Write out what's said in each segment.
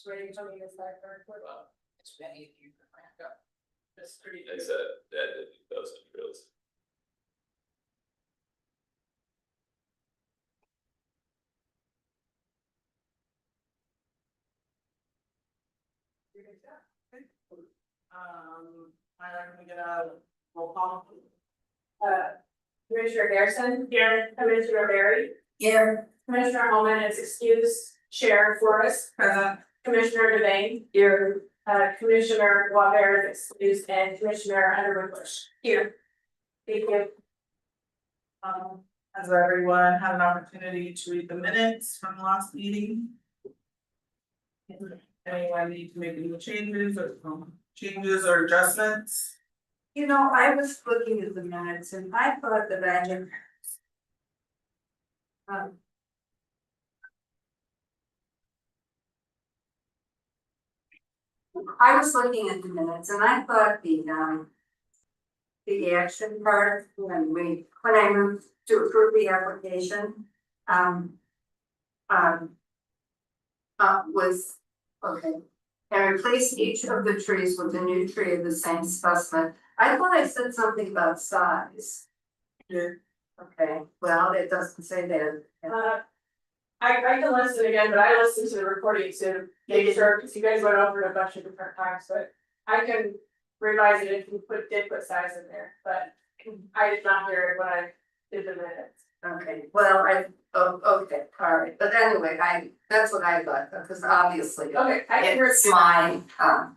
Ready to me is that very quick? It's many of you can rack up. That's pretty. I said that those drills. I'm gonna get a roll call. Commissioner Garrison. Here. Commissioner Barry. Here. Commissioner Holman is excused. Chair Flores. Commissioner Devane. Here. Commissioner Waver is excused and Commissioner Underwood Bush. Here. Thank you. Has everyone had an opportunity to read the minutes from the last meeting? Anyone need to make any changes or adjustments? You know, I was looking at the minutes and I thought that I had. I was looking at the minutes and I thought the action part, when I moved to approve the application, was, okay. And replace each of the trees with a new tree of the same specimen. I thought I said something about size. Yeah. Okay, well, it doesn't say that. I can listen again, but I listened to the recording to make sure, because you guys went over it a bunch of different times, but I can revise it if you did put size in there, but I did not hear it when I did the minutes. Okay, well, okay, all right, but anyway, that's what I thought, because obviously. Okay, I can hear It's my, I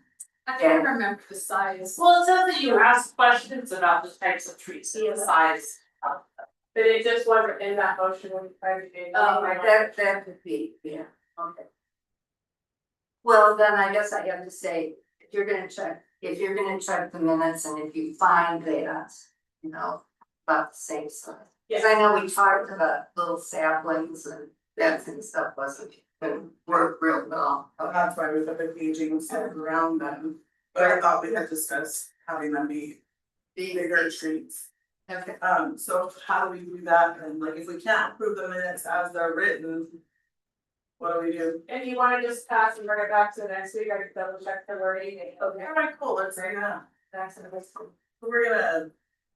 can't remember the size. Well, it says that you asked questions about the types of trees and the size. but it just wasn't in that motion when I did. that would be, yeah, okay. Well, then I guess I have to say, if you're gonna check the minutes and if you find that, you know, about the same size. Cause I know we talked about little saplings and that and stuff wasn't gonna work real well. That's why we put the paging set around them, but I thought we had discussed having them be bigger trees. Okay. So how do we do that, and like, if we can't approve the minutes as they're written, what do we do? If you wanna just pass and bring it back to the next week, I can double check the wording. Okay. Alright, cool, let's say that. That's in the next one. We're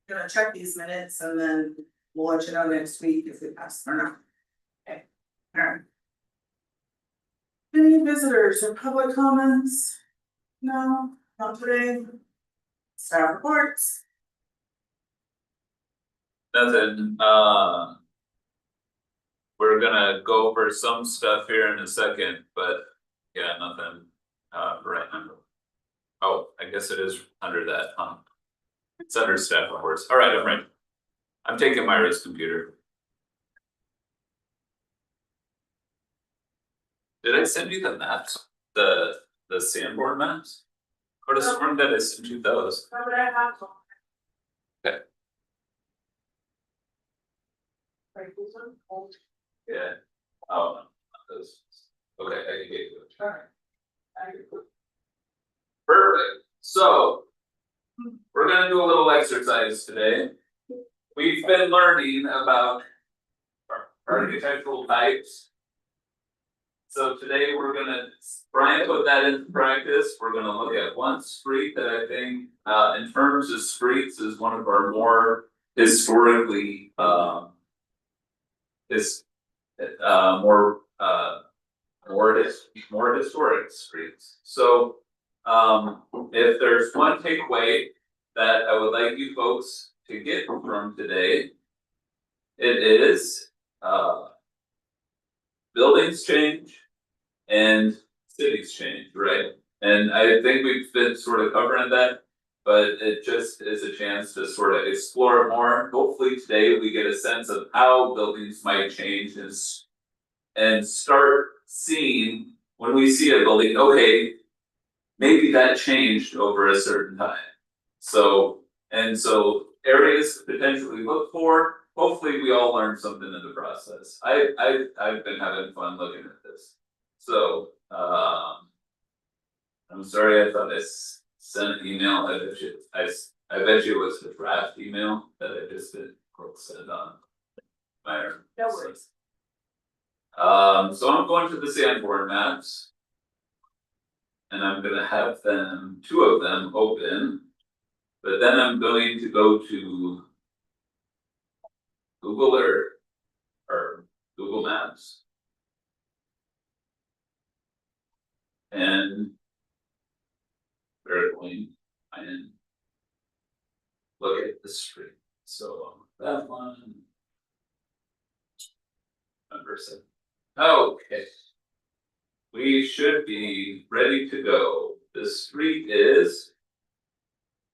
gonna check these minutes and then we'll let you know next week if we pass or not. Okay. Alright. Any visitors or public comments? No, not today. Staff reports. Nothing, we're gonna go over some stuff here in a second, but yeah, nothing, right now. Oh, I guess it is under that, It's under staff reports, alright, I'm ready. I'm taking Myra's computer. Did I send you the maps, the Sanborn maps? Or just one that I sent you those? How would I have to? Okay. Right, this one? Oh, Yeah. Oh, no, not those. Okay, I can get you it. alright. I agree. Perfect, so. We're gonna do a little exercise today. We've been learning about architectural types. So today we're gonna, Brian put that into practice, we're gonna look at one street that I think, in terms of streets is one of our more historically, more historic streets, so. If there's one takeaway that I would like you folks to get from today. It is, buildings change and cities change, right? And I think we've been sort of covering that, but it just is a chance to sort of explore it more. Hopefully today we get a sense of how buildings might change and start seeing, when we see a building, okay, maybe that changed over a certain time. So areas to potentially look for, hopefully we all learn something in the process. I've been having fun looking at this. So, I'm sorry, I thought I sent an email, I bet you it was the draft email that I just did, send on. No worries. So I'm going to the Sanborn maps. And I'm gonna have them, two of them open. But then I'm going to go to Google Earth or Google Maps. And we're going and look at the street. So that one. Number 7. Okay. We should be ready to go. The street is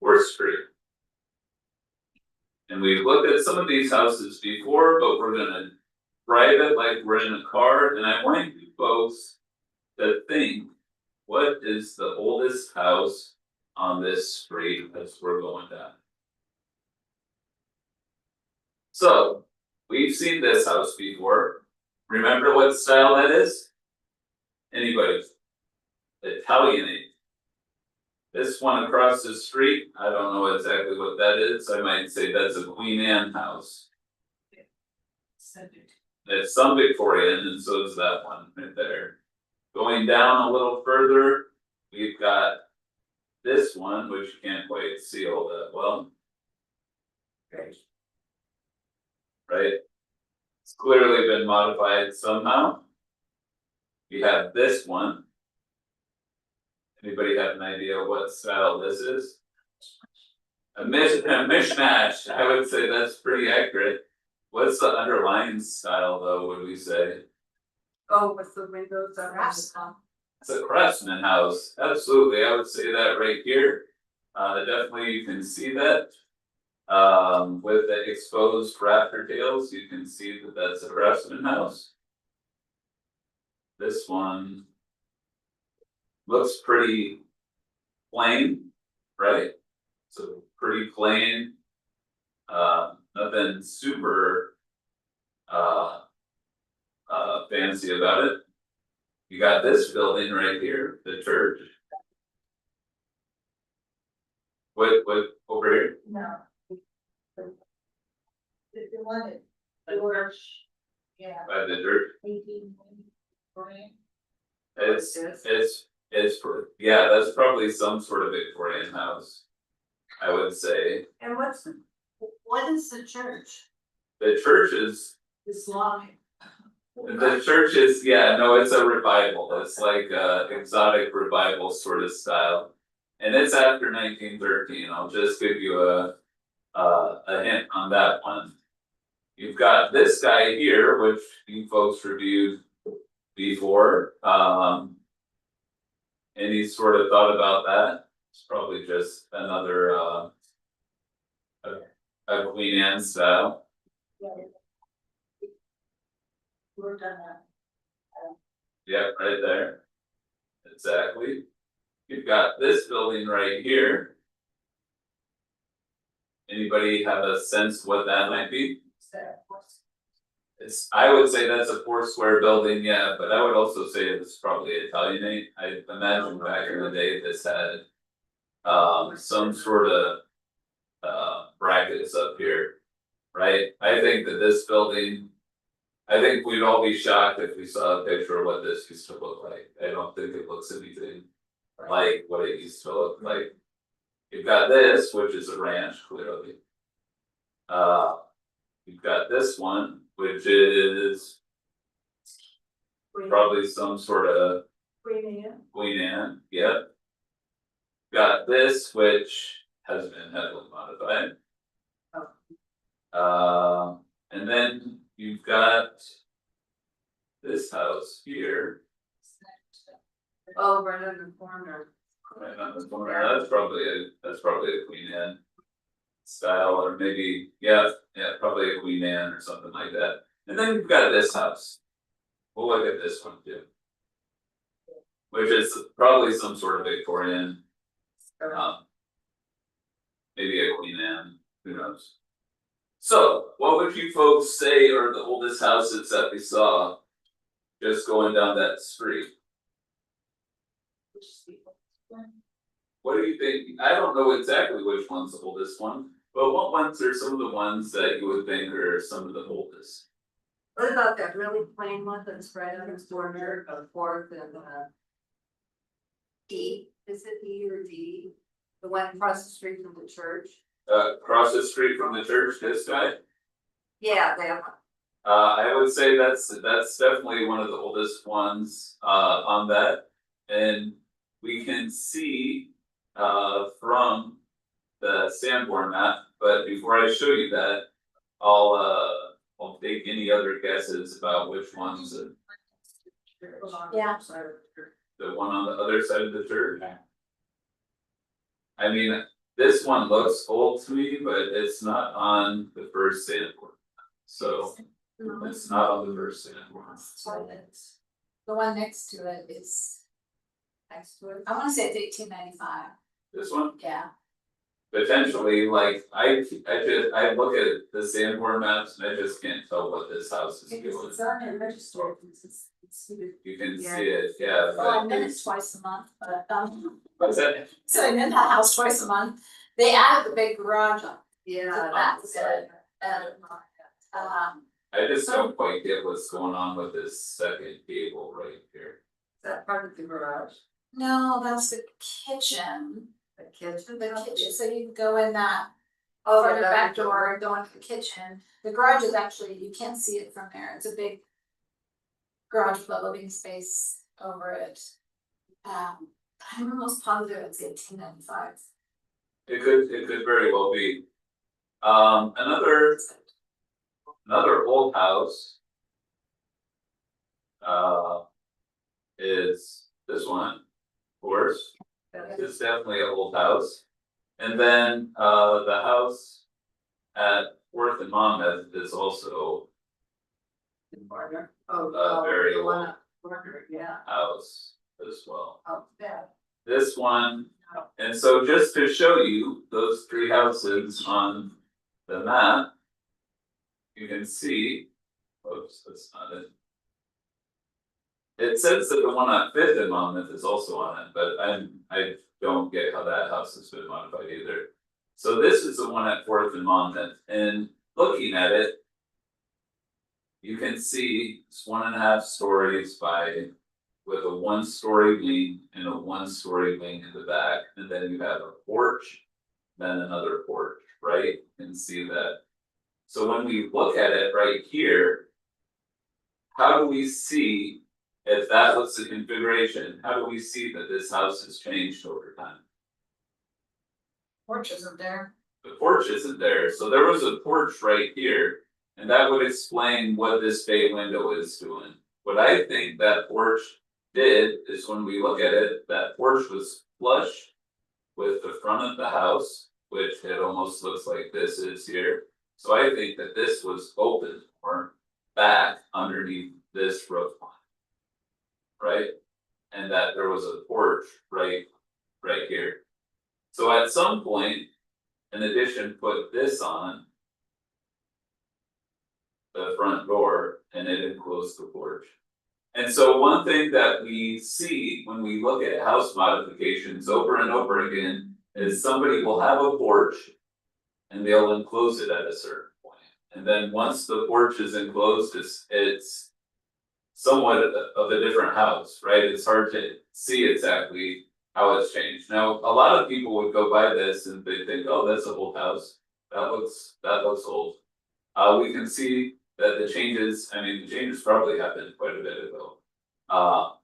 4th Street. And we've looked at some of these houses before, but we're gonna drive it like we're in a car, and I want you folks to think, what is the oldest house on this street as we're going down? So, we've seen this house before. Remember what style that is? Anybody? Italianate. This one across the street, I don't know exactly what that is, I might say that's a Queen Anne house. It's some Victorian, and so is that one right there. Going down a little further, we've got this one, which you can't quite see all that well. Right? It's clearly been modified somehow. We have this one. Anybody have an idea what style this is? A mishmash, I would say that's pretty accurate. What's the underlying style though, would we say? Oh, with the windows are Perhaps. It's a craftsman house, absolutely, I would say that right here. Definitely you can see that. With the exposed rafter tails, you can see that that's a craftsman house. This one looks pretty plain, right? So pretty plain. Nothing super fancy about it. You got this building right here, the church. What over here? No. The one that George, yeah, By the church? 1893. Yeah, that's probably some sort of Victorian house. I would say. And what is the church? The church is, Islamic. yeah, no, it's a revival, it's like a exotic revival sort of style. And it's after 1913, I'll just give you a hint on that one. You've got this guy here, which you folks reviewed before, any sort of thought about that? It's probably just another a Queen Anne style. Worked on that. Yep, right there. Exactly. You've got this building right here. Anybody have a sense what that might be? I would say that's a 4-square building, yeah, but I would also say it's probably Italianate. I imagine back in the day this had some sort of brackets up here, right? I think that this building, I think we'd all be shocked if we saw a picture of what this used to look like. I don't think it looks anything like what it used to look like. You've got this, which is a ranch, clearly. You've got this one, which is probably some sort of Queen Anne, yep. Got this, which has been heavily modified. And then you've got this house here. Oh, right in the corner. Right on the corner, that's probably a Queen Anne style, or maybe, yeah, probably a Queen Anne or something like that. And then you've got this house. We'll look at this one too. Which is probably some sort of Victorian. Maybe a Queen Anne, who knows? So, what would you folks say are the oldest houses that we saw just going down that street? What do you think? I don't know exactly which one's the oldest one, but what ones are some of the ones that you would think are some of the oldest? What about that really plain one that's right on the corner of Fourth and D, is it E or D? The one across the street from the church? Across the street from the church, this guy. Yeah, that one. I would say that's definitely one of the oldest ones on that. And we can see from the Sanborn map, but before I show you that, I'll take any other guesses about which one's Yeah. the one on the other side of the church. I mean, this one looks old to me, but it's not on the first Sanborn. So it's not on the first Sanborn. The one next to it is. Next to it, I wanna say it's 1895, This one? yeah. Potentially, like, I look at the Sanborn maps and I just can't tell what this house is doing. It's on the register, it's. You can see it, yeah, Well, I'm but in it twice a month, but, what's that? so I'm in that house twice a month. They added the big garage on, Yeah, that's it, and, I just don't quite get what's going on with this second gable right here. that part of the garage, no, that's the kitchen, the kitchen. the kitchen, so you can go in that. Oh, From the that back door, and go into the kitchen, the garage is actually, you can't see it from there, it's a big. Garage with a living space over it. I'm almost positive it's 1895. It could very well be. Another old house. Is this one, of course. It's definitely an old house. And then the house at Worth and Monmouth is also Partner. very the one old. up Partner, yeah, house as well. up there. This one, and so just to show you those three houses on the map. You can see, oops, that's not it. It says that the one on Fifth and Monmouth is also on it, but I don't get how that house has been modified either. So this is the one at Fourth and Monmouth, and looking at it. You can see it's 1.5 stories with a 1-story wing and a 1-story wing in the back, and then you have a porch. Then another porch, right? You can see that. So when we look at it right here. How do we see, if that was the configuration, how do we see that this house has changed over time? Porch isn't there. The porch isn't there, so there was a porch right here. And that would explain what this bay window is doing. What I think that porch did is when we look at it, that porch was flush with the front of the house, which it almost looks like this is here. So I think that this was open or back underneath this roof line. Right? And that there was a porch right here. So at some point, an addition put this on the front door and it enclosed the porch. And so one thing that we see when we look at house modifications over and over again is somebody will have a porch and they'll enclose it at a certain point. And then once the porch is enclosed, it's somewhat of a different house, right? It's hard to see exactly how it's changed. Now, a lot of people would go by this and they think, oh, that's an old house. That looks old. We can see that the changes probably happened quite a bit ago. I'll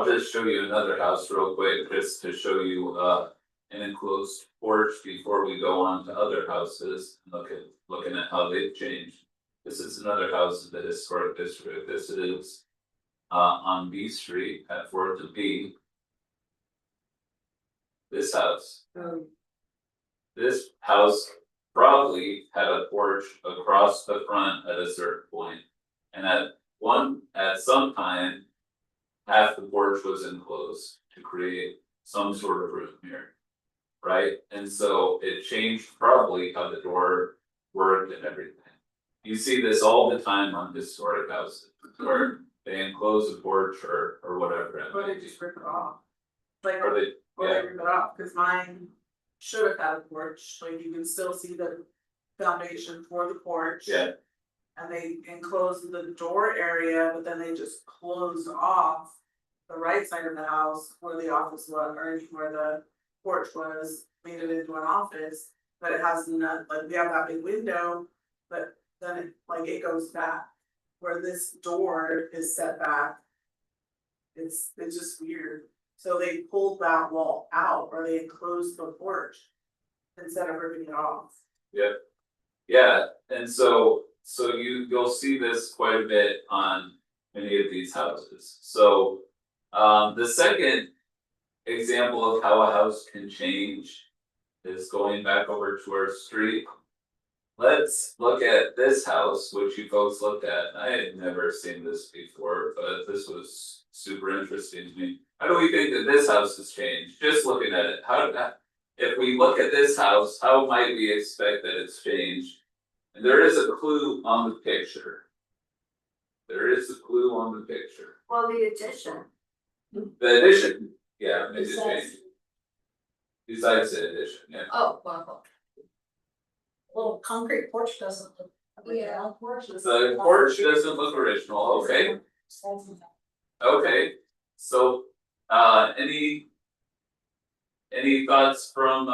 just show you another house real quick, just to show you an enclosed porch before we go on to other houses, looking at how they've changed. This is another house in the historic district. This is on B Street at 4th and B. This house. This house probably had a porch across the front at a certain point. And at some time, half the porch was enclosed to create some sort of room here. Right? And so it changed probably how the door worked and everything. You see this all the time on historic houses where they enclose a porch or whatever. Or they just rip it off. Like, Or they, or yeah, they rip it off, cause mine should have had a porch, like you can still see the foundation for the porch. yeah, And they enclosed the door area, but then they just closed off the right side of the house where the office was, or where the porch was, made it into an office. But it has not, like, we have that big window, but then it, like, it goes back. Where this door is set back. It's just weird, so they pulled that wall out, or they enclosed the porch. Instead of ripping it off. Yeah, and so you'll see this quite a bit on many of these houses, so. The second example of how a house can change is going back over to our street. Let's look at this house, which you folks looked at. I had never seen this before, but this was super interesting to me. How do we think that this house has changed? Just looking at it, if we look at this house, how might we expect that it's changed? And there is a clue on the picture. There is a clue on the picture. Well, the addition, The addition, yeah, made a change. Besides the addition, yeah. Oh, well. Little concrete porch doesn't look. Yeah. The porch doesn't look original, okay, okay, so, any thoughts from,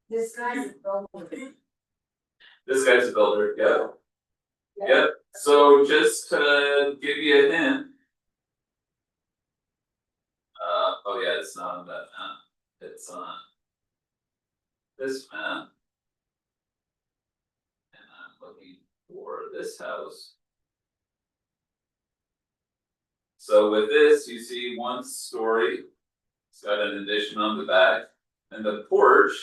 this guy's a builder. this guy's a builder, yeah. Yep, so just to give you a hint. Oh yeah, it's not on that map, it's on this map. And I'm looking for this house. So with this, you see one story, it's got an addition on the back, and the porch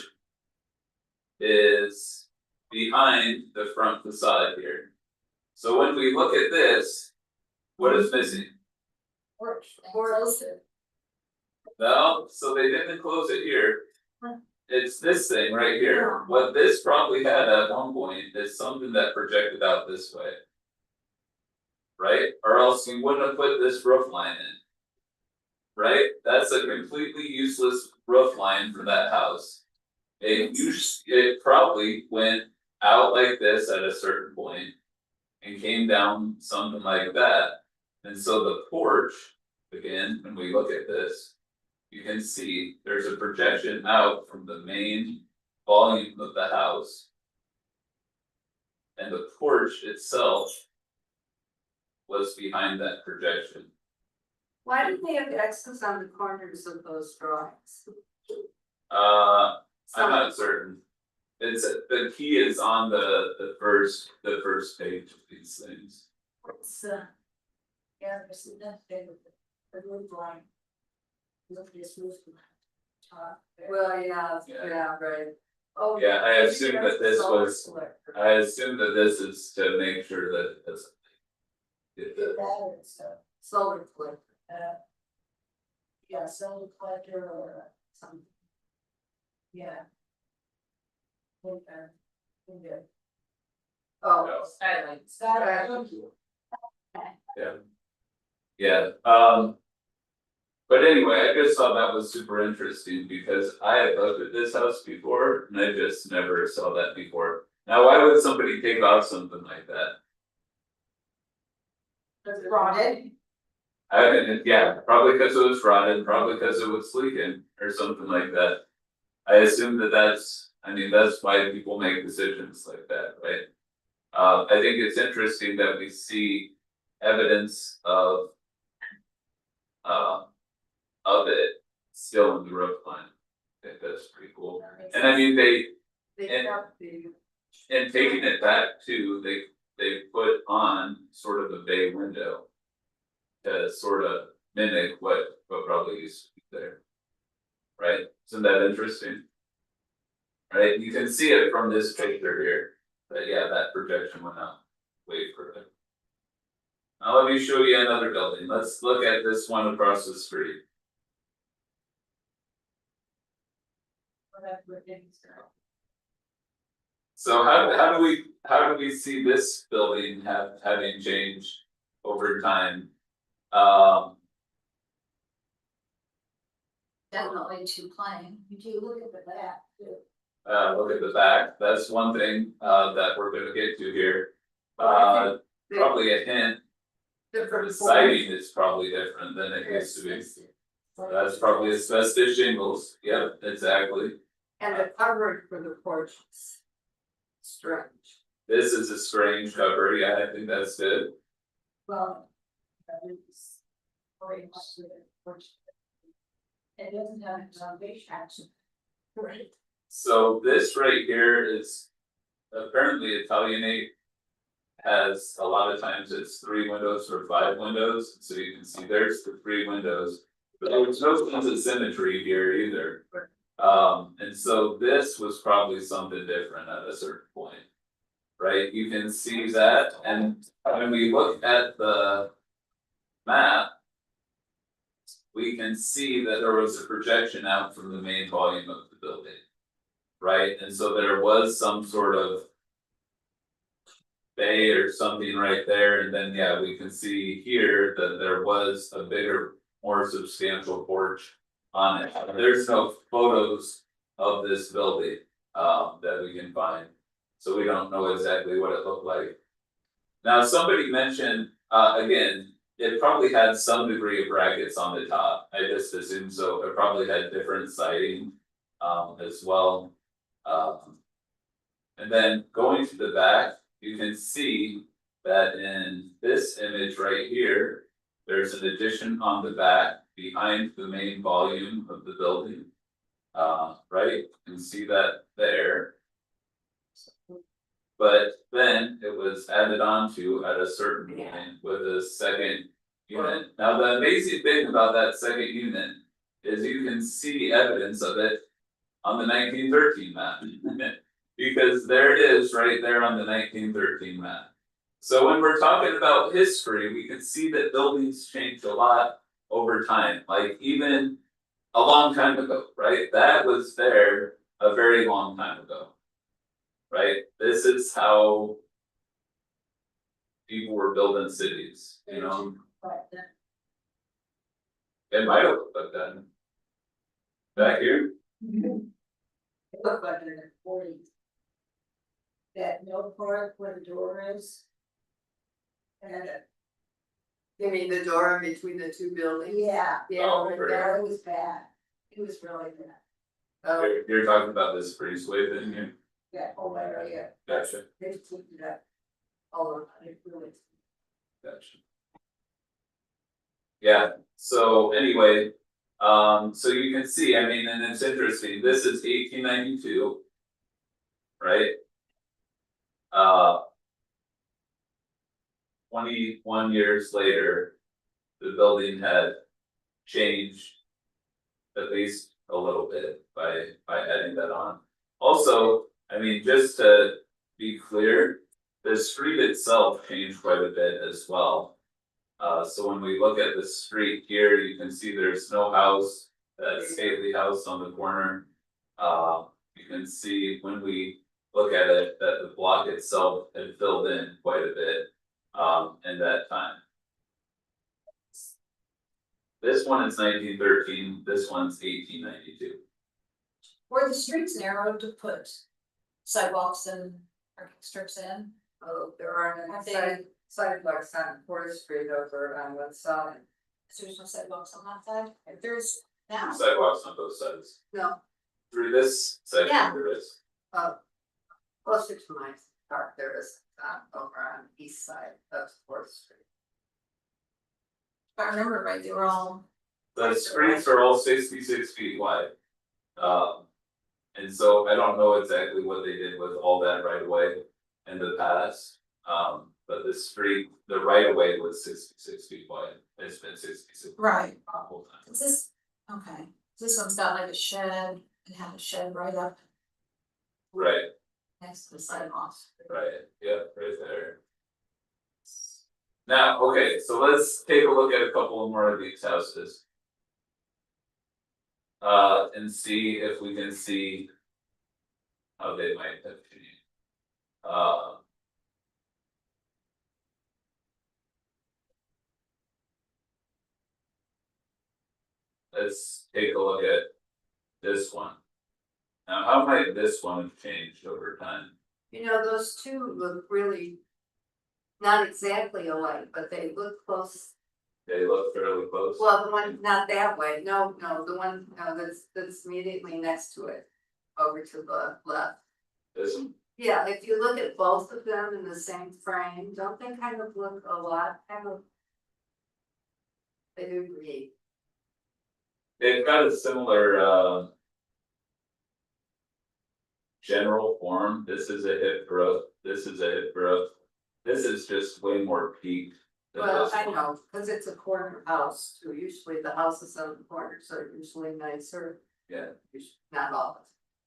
is behind the front facade here. So when we look at this, what is missing? Porch. Porch. No, so they didn't close it here. It's this thing right here, what this probably had at one point is something that projected out this way. Right, or else we wouldn't have put this roof line in. Right, that's a completely useless roof line for that house. It probably went out like this at a certain point. And came down something like that, and so the porch, again, when we look at this. You can see there's a projection out from the main volume of the house. And the porch itself. Was behind that projection. Why did they have X's on the corners of those drawings? I'm not certain. It's, the key is on the first page of these things. It's yeah, there's that big, the roof line. Look at this roof line. Top there. Well, yeah, right. Oh. Yeah, I assume that this solar was, collector. I assume that this is to make sure that it's. Get that, it's Solar collector. yeah, solar collector or something. Yeah. Okay. Oh, Skyline. Thank you. Yeah, but anyway, I just thought that was super interesting because I had looked at this house before and I just never saw that before. Now, why would somebody take off something like that? Rotted. I mean, yeah, probably because it was rotted, probably because it was leaking or something like that. I assume that that's why people make decisions like that, right? I think it's interesting that we see evidence of it still in the roof line. I think that's pretty cool. And I mean, they and- kept the. and taking it back to, they put on sort of a bay window. To sort of mimic what probably used to be there. Right, isn't that interesting? Right, you can see it from this picture here, but yeah, that projection went out way further. Now let me show you another building, let's look at this one across the street. So how do we see this building having changed over time? Definitely too plain. You do look at the back too. Look at the back, that's one thing that we're gonna get to here. Probably a hint, the siding is probably different than it used to be. That's probably asbestos shingles, yep, exactly. And the coverage for the porch is strange. This is a strange cover, yeah, I think that's good. Well. That is. Very much with it, which. It doesn't have a foundation action. Right. So this right here is apparently Italianate. Has a lot of times it's 3 windows or 5 windows, so you can see there's the 3 windows. But there was no sense of symmetry here either. And so this was probably something different at a certain point. Right, you can see that, and when we look at the map. We can see that there was a projection out from the main volume of the building. Right, and so there was some sort of bay or something right there, and then, yeah, we can see here that there was a bigger, more substantial porch on it. There's no photos of this building, that we can find. So we don't know exactly what it looked like. Now, somebody mentioned, again, it probably had some degree of brackets on the top, I just assume so, it probably had different siding, as well. And then going to the back, you can see that in this image right here, there's an addition on the back behind the main volume of the building. Right, you can see that there. But then it was added on to at a certain point with a second unit. Now, the amazing thing about that second unit is you can see evidence of it on the 1913 map. Because there it is right there on the 1913 map. So when we're talking about history, we can see that buildings changed a lot over time, like even a long time ago, right? That was there a very long time ago. Right, this is how people were building cities, you know, But it might have looked like that. Back here, it looked like in the 40s. That no part where the door is. And You mean the door in between the two buildings? yeah, Oh, yeah, right. it was bad. It was really bad. Oh, you're talking about this breezeway thing here, That whole area, gotcha, they took it up. oh, It really. gotcha. Yeah, so anyway, so you can see, I mean, and it's interesting, this is 1892. Right? 21 years later, the building had changed at least a little bit by adding that on. Also, I mean, just to be clear, the street itself changed quite a bit as well. So when we look at the street here, you can see there's no house, that stately house on the corner. You can see when we look at it, that the block itself had filled in quite a bit, in that time. This one is 1913, this one's 1892. Were the streets narrowed to put sidewalks and parking strips in? oh, there are no Have they- sidewalks on Fourth Street over on one side. So there's no sidewalks on that side? If there's now, Sidewalks on both sides. No, Through this section, Yeah. there is. closer to my park, there is, over on the east side of Fourth Street. if I remember right, they were all. The streets are all 66 feet wide. And so I don't know exactly what they did with all that right of way in the past. But the street, the right of way was 66 feet wide, it's been 66 Right. the whole time. Is this, okay, this one's got like a shed, and had a shed right up Right, next to the sidewalks. right, yeah, right there. Now, okay, so let's take a look at a couple more of these houses. And see if we can see how they might have changed. Let's take a look at this one. Now, how might this one have changed over time? You know, those two look really not exactly alike, but they look close. They look fairly close. Well, the one, not that way, no, the one, that's immediately next to it, over to the left. This one, Yeah, if you look at both of them in the same frame, don't they kind of look a lot, kind of? They do agree. they've got a similar general form. This is a hip growth, this is a hip growth. This is just way more peaked than Well, this I one. know, cause it's a corner house too, usually the houses on the corners are usually nicer. Yeah. Not always.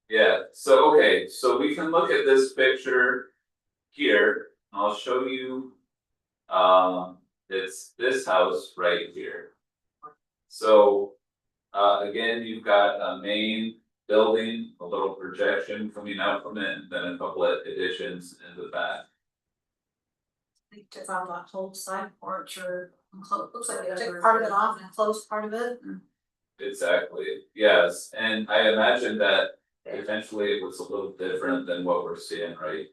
Yeah, so okay, so we can look at this picture here, I'll show you. It's this house right here. So, again, you've got a main building, a little projection coming out from it, and then a couple of additions in the back. They took out that whole side porch or enclosed, looks like they took part of it off and enclosed part of it. Exactly, yes, and I imagine that eventually it was a little different than what we're seeing right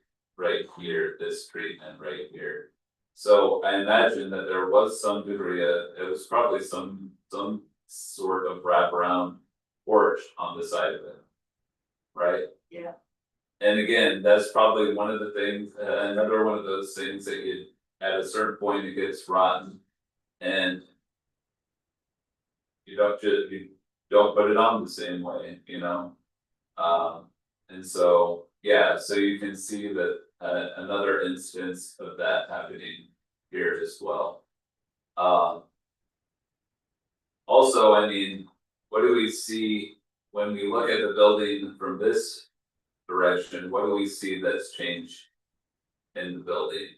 here, this street and right here. So I imagine that there was some degree of, it was probably some sort of wraparound porch on the side of it. Right? Yeah. And again, that's probably one of the things, another one of those things that you, at a certain point, it gets rotten. And you don't put it on the same way, you know? And so, yeah, so you can see that, another instance of that happening here as well. Also, I mean, what do we see when we look at the building from this direction? What do we see that's changed in the building?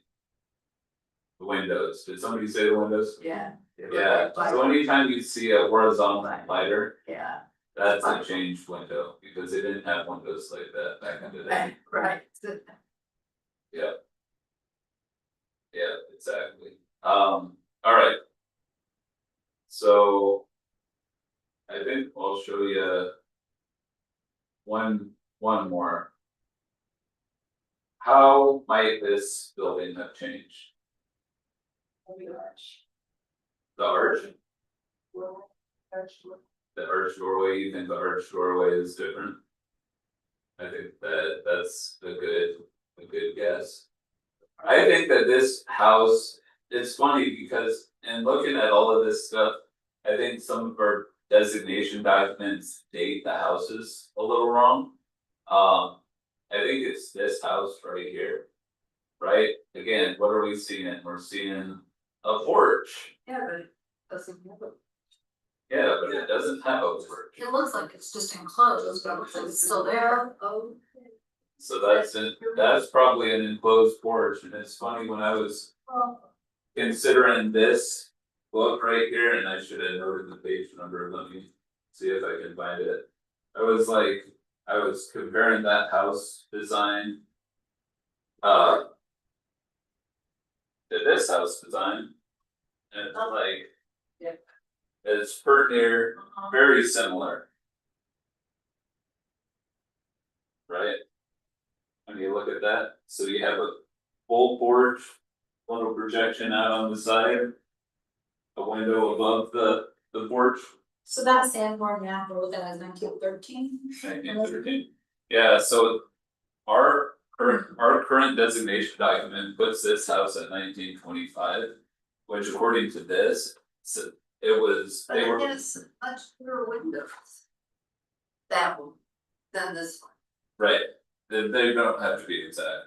The windows, did somebody say the windows? Yeah. Yeah, so anytime you see a horizontal lighter, Yeah, that's a changed window, because they didn't have windows like that back in the day. right. Yeah. Yeah, exactly. Alright. So. I think I'll show you. One more. How might this building have changed? The arch? The arch doorway, you think the arch doorway is different? I think that's a good guess. I think that this house, it's funny because in looking at all of this stuff, I think some of our designation documents date the houses a little wrong. I think it's this house right here. Right, again, what are we seeing? We're seeing a porch. Yeah, but it doesn't have a. Yeah, but it doesn't have a porch. It looks like it's just enclosed, but it looks like it's still there. Oh. So that's probably an enclosed porch, and it's funny when I was considering this book right here, and I should have noted the page number, let me see if I can find it. I was comparing that house design. To this house design. And it's like. Yeah. It's pretty near, very similar. Right? When you look at that, so you have a full porch, little projection out on the side. A window above the porch, So that Sanborn map, we're looking at 1913. 1913. Yeah, so our current designation document puts this house at 1925, which according to this, so it was, But they it were, has much fewer windows. That one, than this one. right, they don't have to be exact.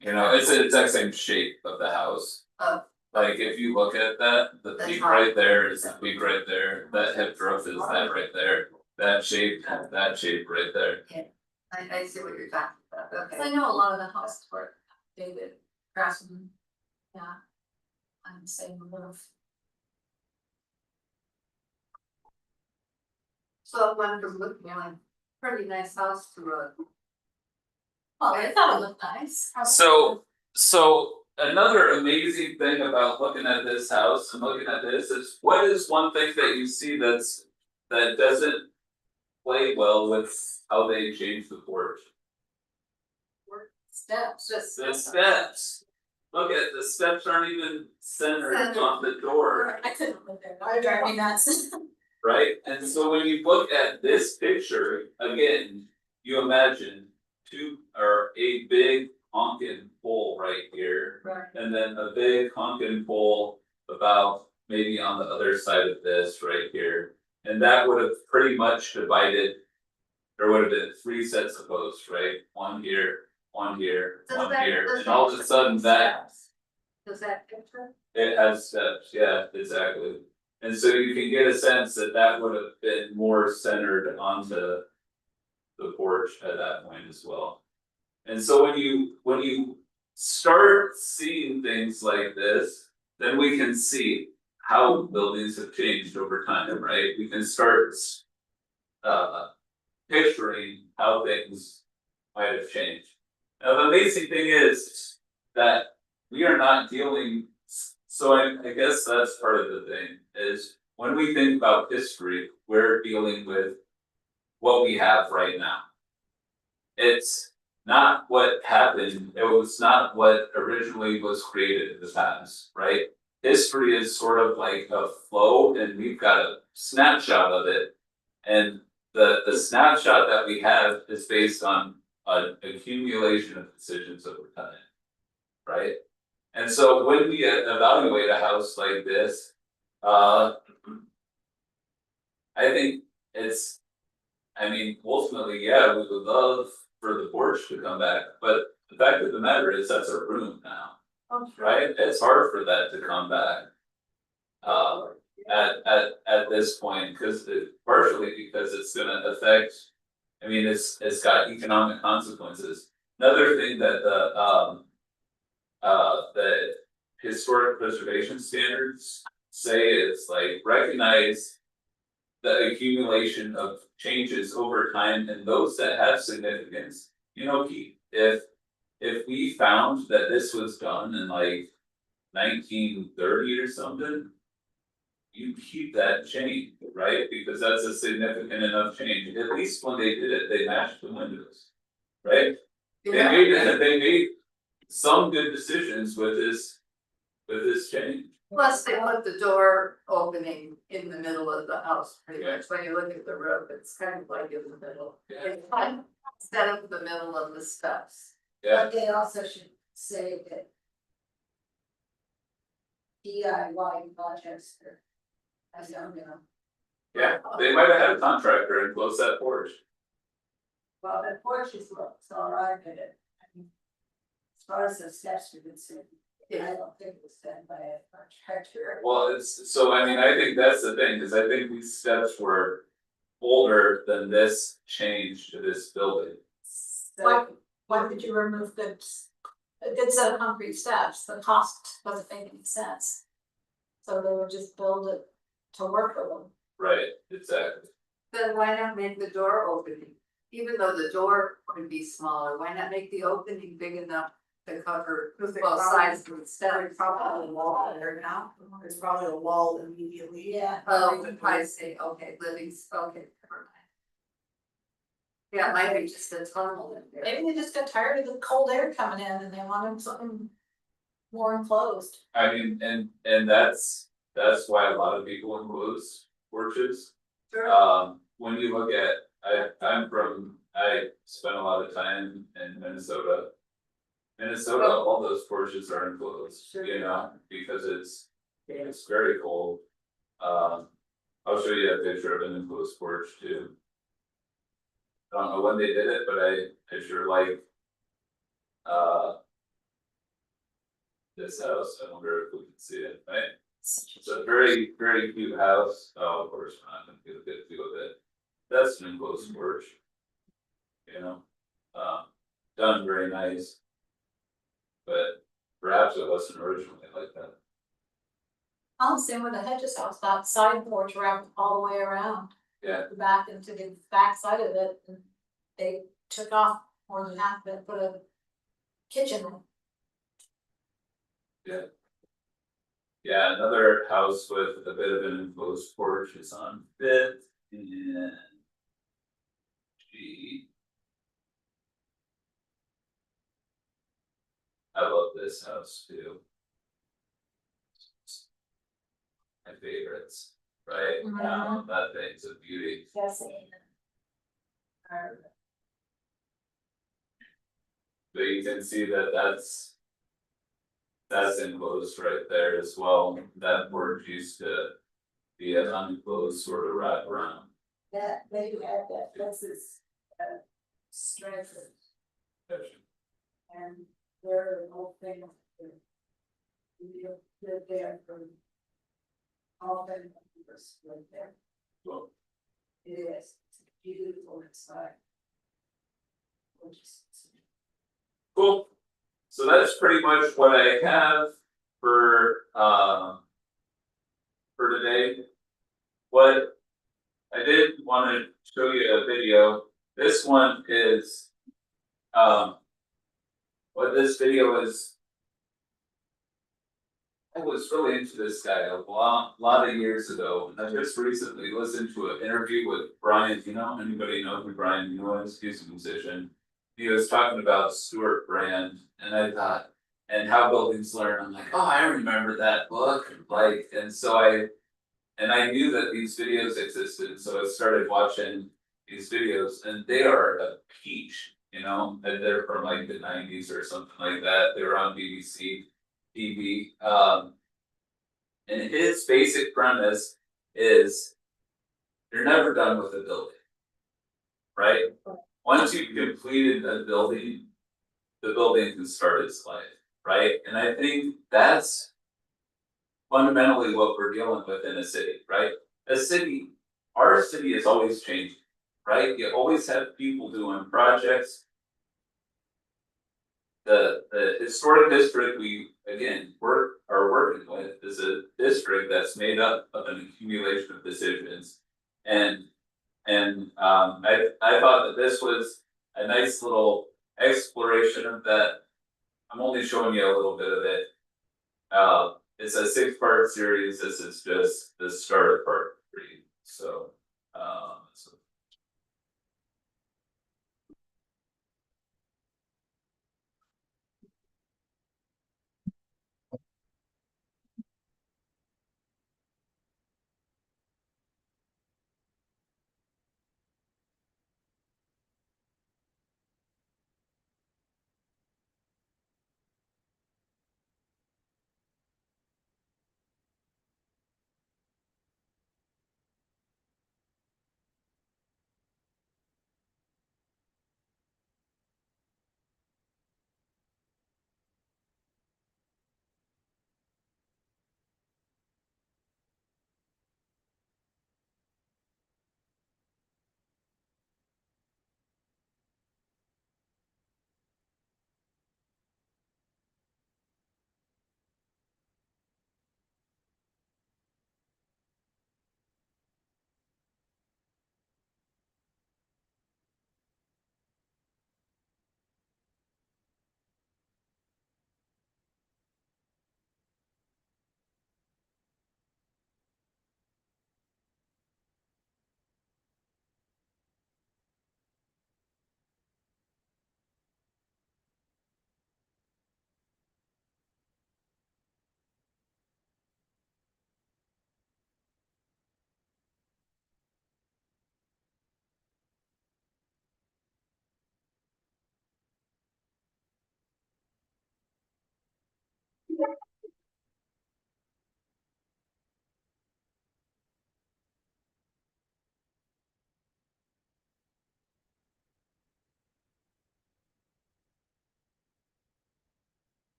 You know, it's the exact same shape of the house. Oh. Like, if you look at that, the That's peak fine. right there is the peak right there, that hip growth is that right there. That shape right there. I see what you're talking about, Cause I okay. know a lot of the houses were David Craftsman. Yeah. I'm saying roof. So it went from looking like pretty nice house to a. Well, I thought it looked nice. So another amazing thing about looking at this house and looking at this is, what is one thing that you see that doesn't play well with how they change the porch? Steps, just. The steps. look at the steps aren't even centered on the door. I couldn't live there, that would drive me nuts. Right, and so when you look at this picture, again, you imagine a big honkin' pole right here. Right. And then a big honkin' pole about maybe on the other side of this right here. And that would have pretty much divided. There would have been 3 sets of posts, right? One here, one here, Does one that- here, does and that- all of a sudden that. Does that picture? It has steps, yeah, exactly. And so you can get a sense that that would have been more centered onto the porch at that point as well. And so when you start seeing things like this, then we can see how buildings have changed over time, right? We can start picturing how things might have changed. Now, the amazing thing is that we are not dealing, so I guess that's part of the thing, is when we think about history, we're dealing with what we have right now. It's not what happened, it was not what originally was created in the past, right? History is sort of like a flow and we've got a snapshot of it. And the snapshot that we have is based on an accumulation of decisions over time. Right? And so when we evaluate a house like this, I think it's, I mean, ultimately, yeah, we would love for the porch to come back, but the fact of the matter is that's a room now, right? It's hard for that to come back. At this point, partially because it's gonna affect, I mean, it's got economic consequences. Another thing that the historic preservation standards say is like recognize the accumulation of changes over time and those that have significance. You know, if we found that this was done in like 1930 or something, you keep that change, right? Because that's a significant enough change. At least when they did it, they matched the windows, right? They made some good decisions with this change. Plus, they put the door opening in the middle of the house, pretty Yeah. much, when you look at the roof, it's kind of like in the middle. Yeah. It's like instead of the middle of the steps. Yeah, But they also should say that. DIY projects are. I don't know. yeah, they might have had a contractor and close that porch. Well, the porch is looks all right, but I mean. As far as the steps are concerned, I don't think it was done by a contractor. Well, so I mean, I think that's the thing, is I think these steps were older than this change to this building. Why would you remove a good set of concrete steps? The cost doesn't make any sense. So they would just build it to work with them. Right, exactly. Then why not make the door opening? Even though the door would be smaller, why not make the opening big enough to cover both sides of the step? There's probably a wall there now, there's probably a wall immediately. Yeah. Oh, I see, okay, living, okay, never mind. Yeah, it might be just a tunnel in there. Maybe they just got tired of the cold air coming in and they wanted something more enclosed. I mean, and that's why a lot of people enclose porches. Sure. When you look at, I spent a lot of time in Minnesota. Minnesota, all those porches are enclosed, you know, because it's very cold. I'll show you a picture of an enclosed porch too. I don't know when they did it, but I sure like. This house, I wonder if we can see it, right? It's a very, very cute house, oh, of course, we're not gonna get a good view of it. That's an enclosed porch. You know, done very nice. But perhaps it wasn't originally like that. I'm the same with the hedges house, that side porch wrapped all the way around. Yeah. The back into the back side of it, and they took off more than half of it, put a kitchen in. Yeah, another house with a bit of an enclosed porch is on Fifth and G. I love this. this house too. My favorites, right? That thing's a beauty. Yes. But you can see that that's enclosed right there as well. That porch used to be an unenclosed sort of wraparound. That, maybe add that, this is, strength and their whole thing. You live there for all the members live there. Well, It is, it's beautiful inside. Gorgeous. cool. So that's pretty much what I have for today. What I did want to show you a video. This one is what this video is. I was really into this guy a lot of years ago, and I just recently listened to an interview with Brian Eno. Anybody know who Brian Eno is? He's a musician. He was talking about Stuart Brand, and I thought, and How Buildings Learn. I'm like, oh, I remember that book. Like, and so I knew that these videos existed, so I started watching these videos, and they are a peach, you know, and they're from like the 90s or something like that. They were on BBC TV. And his basic premise is you're never done with a building, right? Once you've completed a building, the building can start its life, right? And I think that's fundamentally what we're dealing with in a city, right? Our city is always changing, right? You always have people doing projects. The historic district we again are working with is a district that's made up of an accumulation of decisions. And I thought that this was a nice little exploration of that. I'm only showing you a little bit of it. It's a 6-part series. This is just the start of part 3. So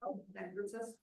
Oh, that hurts us.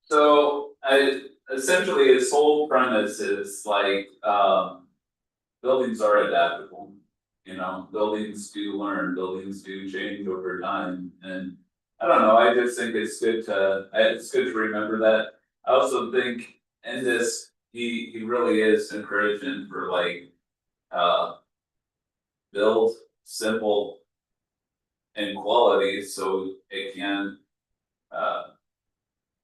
So I essentially his whole premise is like, buildings are adaptable. You know, buildings do learn, buildings do change over time, and I don't know, I just think it's good to remember that. I also think in this, he really is encouraging for like, build simple and quality so it can, uh,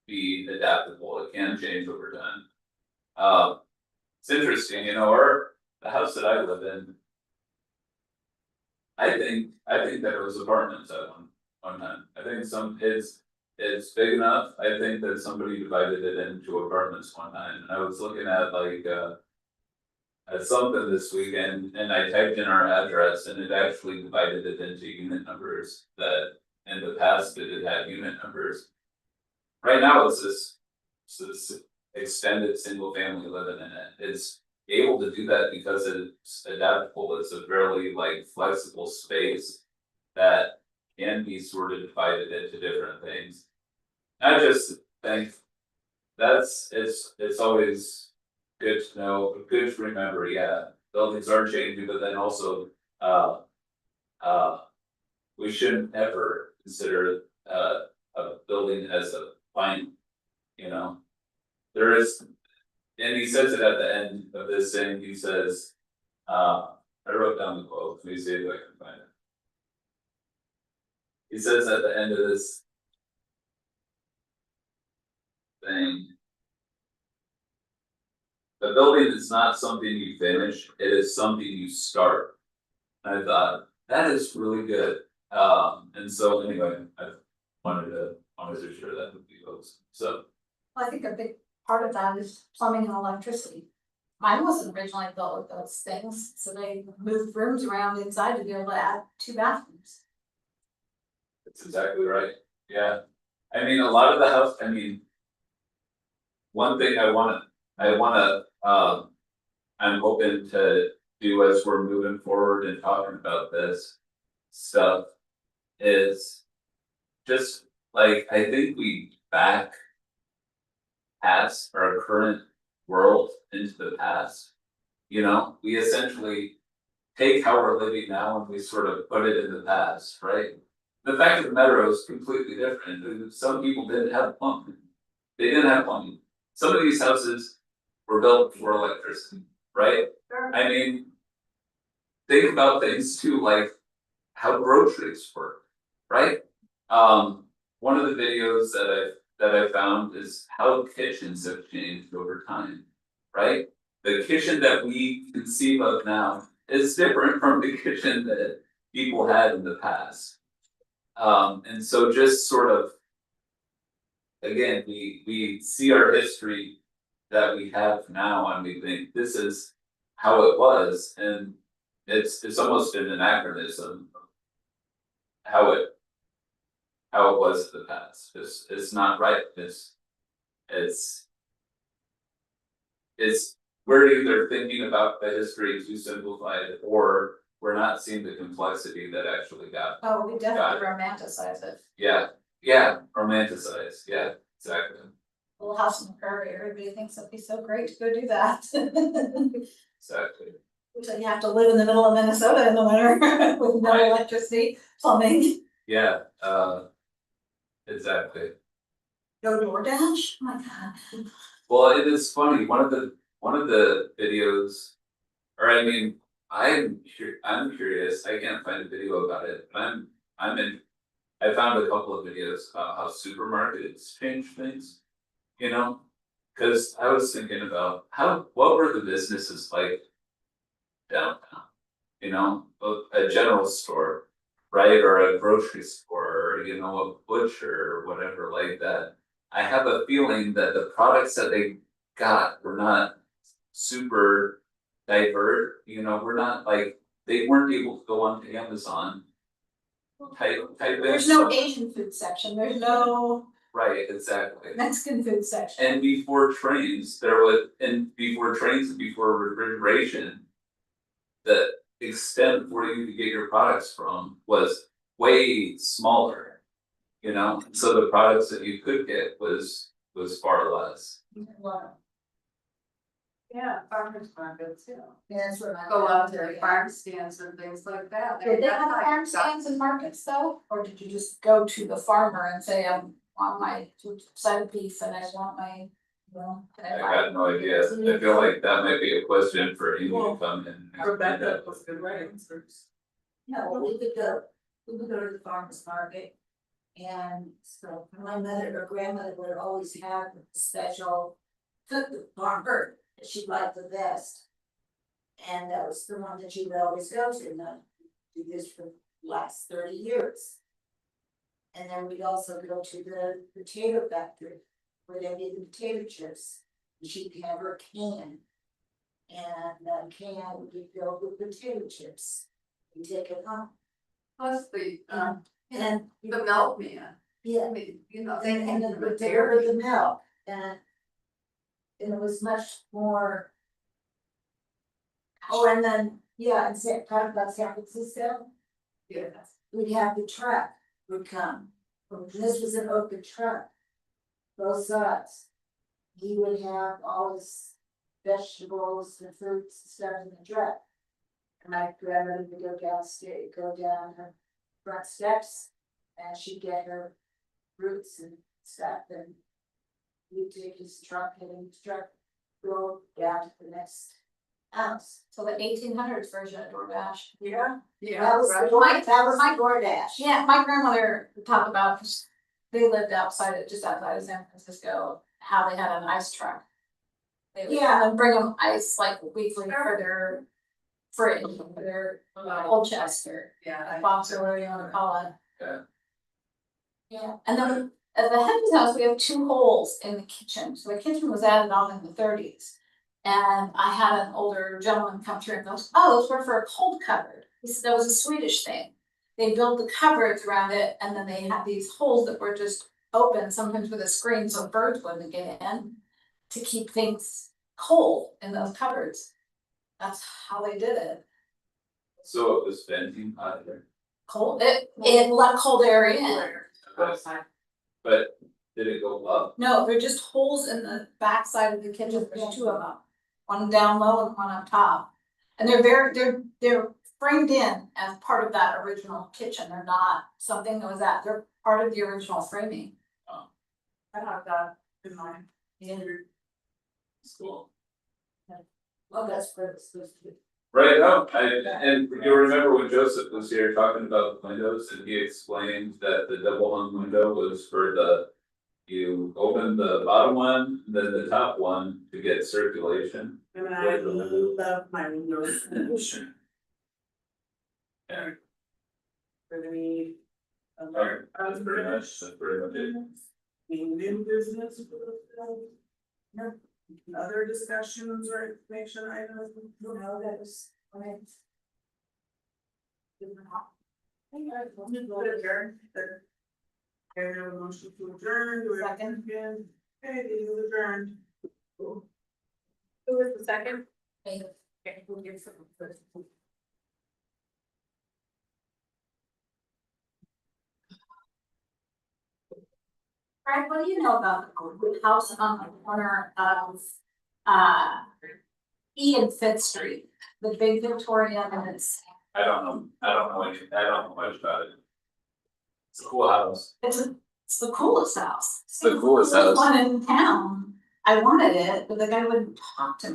be adaptable, it can change over time. It's interesting, you know, the house that I live in. I think that it was apartments at one time, I think it's big enough, I think that somebody divided it into apartments one time, and I was looking at like, at something this weekend, and I typed in our address, and it actually divided it into unit numbers that in the past it had unit numbers. Right now, it's this extended single family living in it, it's able to do that because it's adaptable, it's a fairly like flexible space. That can be sort of divided into different things. I just think it's always good to know, good to remember, yeah, buildings are changing, but then also, uh. We shouldn't ever consider a building as a final, you know. There is, and he says it at the end of this thing, he says, I wrote down the quote, let me see if I can find it. He says at the end of this thing. The building is not something you finish, it is something you start. And I thought, that is really good, And so anyway, I wanted to share that with you folks, so. Well, I think a big part of that is plumbing and electricity. Mine wasn't originally built with those things, so they moved rooms around inside to be able to add 2 bathrooms. That's exactly right, yeah. I mean, a lot of the house, I mean. One thing I wanna, I'm hoping to do as we're moving forward and talking about this stuff. Is just like, I think we back. Past our current world into the past. You know, we essentially take how we're living now and we sort of put it in the past, right? The fact of the matter is completely different. Some people didn't have plumbing. They didn't have plumbing. Some of these houses were built before electricity, right? I mean. Think about things too, like how groceries work, right? One of the videos that I found is how kitchens have changed over time, right? The kitchen that we conceive of now is different from the kitchen that people had in the past. And so just sort of. Again, we see our history that we have now and we think this is how it was, and it's almost an anachronism. Of how it was in the past, it's not right, it's. We're either thinking about the history too simplified, or we're not seeing the complexity that actually got. Oh, we definitely romanticize it. Yeah, romanticize, yeah, exactly, Little house on the prairie, everybody thinks it'd be so great to go do that. exactly. So you have to live in the middle of Minnesota in the winter with no Right. electricity, plumbing. Yeah, exactly. No DoorDash, oh my god. Well, it is funny, one of the videos, or I mean, I'm curious, I can't find a video about it, but I found a couple of videos about how supermarkets change things, you know? Cause I was thinking about what were the businesses like downtown? You know, a general store, right, or a grocery store, or you know, a butcher or whatever like that. I have a feeling that the products that they got were not super divert, you know, we're not like, they weren't able to go onto Amazon. Type in. There's no Asian food section, there's no Right, exactly. Mexican food section. And before trains, and before refrigeration. The extent for you to get your products from was way smaller. You know, so the products that you could get was far less. Yeah, farmers markets, yeah. Yeah, that's when I go out to the farm stands and things like that. Did they have farm stands and markets though, or did you just go to the farmer and say, I'm on my side of beef and I want my, you know? I got no idea, I feel like that might be a question for Amy to come in. Rebecca was good answers. Yeah, well, we could go to the farmer's market. And so my mother or grandmother would always have a special cook farmer that she liked the best. And that was the one that she would always go to, and I do this for the last 30 years. And then we'd also go to the potato factory where they made the potato chips. And she'd have her can. And that can would be filled with potato chips. You take it home. Plus the, And the milkman, yeah, I mean, you know, and then with the milk, and it was much more. Oh, and then, yeah, and talk about San Francisco, yeah. we'd have the truck would come, this was an open truck. Both sides, he would have all his vegetables and fruits and stuff in the truck. And my grandmother would go down her front steps, and she'd get her fruits and stuff, and he'd take his truck, go down to the next house. So the 1800s version of DoorDash. Yeah. That was right. my DoorDash. Yeah, my grandmother would talk about, 'cause they lived just outside of San Francisco, how they had an ice truck. They would Yeah. come and bring them ice like weekly for their fridge, their old Chester, a box or whatever you wanna call it. Yeah. Yeah, and then at the Henry's house, we have 2 holes in the kitchen, so the kitchen was added on in the 30s. And I had an older gentleman come through and goes, oh, those were for a cold cupboard. He said that was a Swedish thing. They built the cupboards around it and then they had these holes that were just open, sometimes with a screen so birds wouldn't get in. To keep things cold in those cupboards. That's how they did it. So it was venting out there, Cold, it let cold air in. but did it go up? No, they're just holes in the back side of the kitchen, there's 2 of them. One down low and one up top. And they're framed in as part of that original kitchen, they're not something that was they're part of the original framing. I have that in mind. School. Well, that's where it's supposed to be. Right, no, and you remember when Joseph was here talking about the windows and he explained that the double hung window was for you open the bottom one, then the top one to get circulation. And I love my windows. Yeah. We're gonna need. Alright, that's pretty much it. New business. Other discussions or information items? No, that was, right. Adjourn. Okay, we have a motion to adjourn, do we have a second? Okay, it is adjourned. Who was the second? Me. Okay, we'll give some first. Brad, what do you know about the house on the corner of E and Fifth Street? The big Victorian and it's I don't know much about it. It's a cool house. it's the coolest house. It's the coolest house. One in town. I wanted it, but the guy wouldn't talk to me.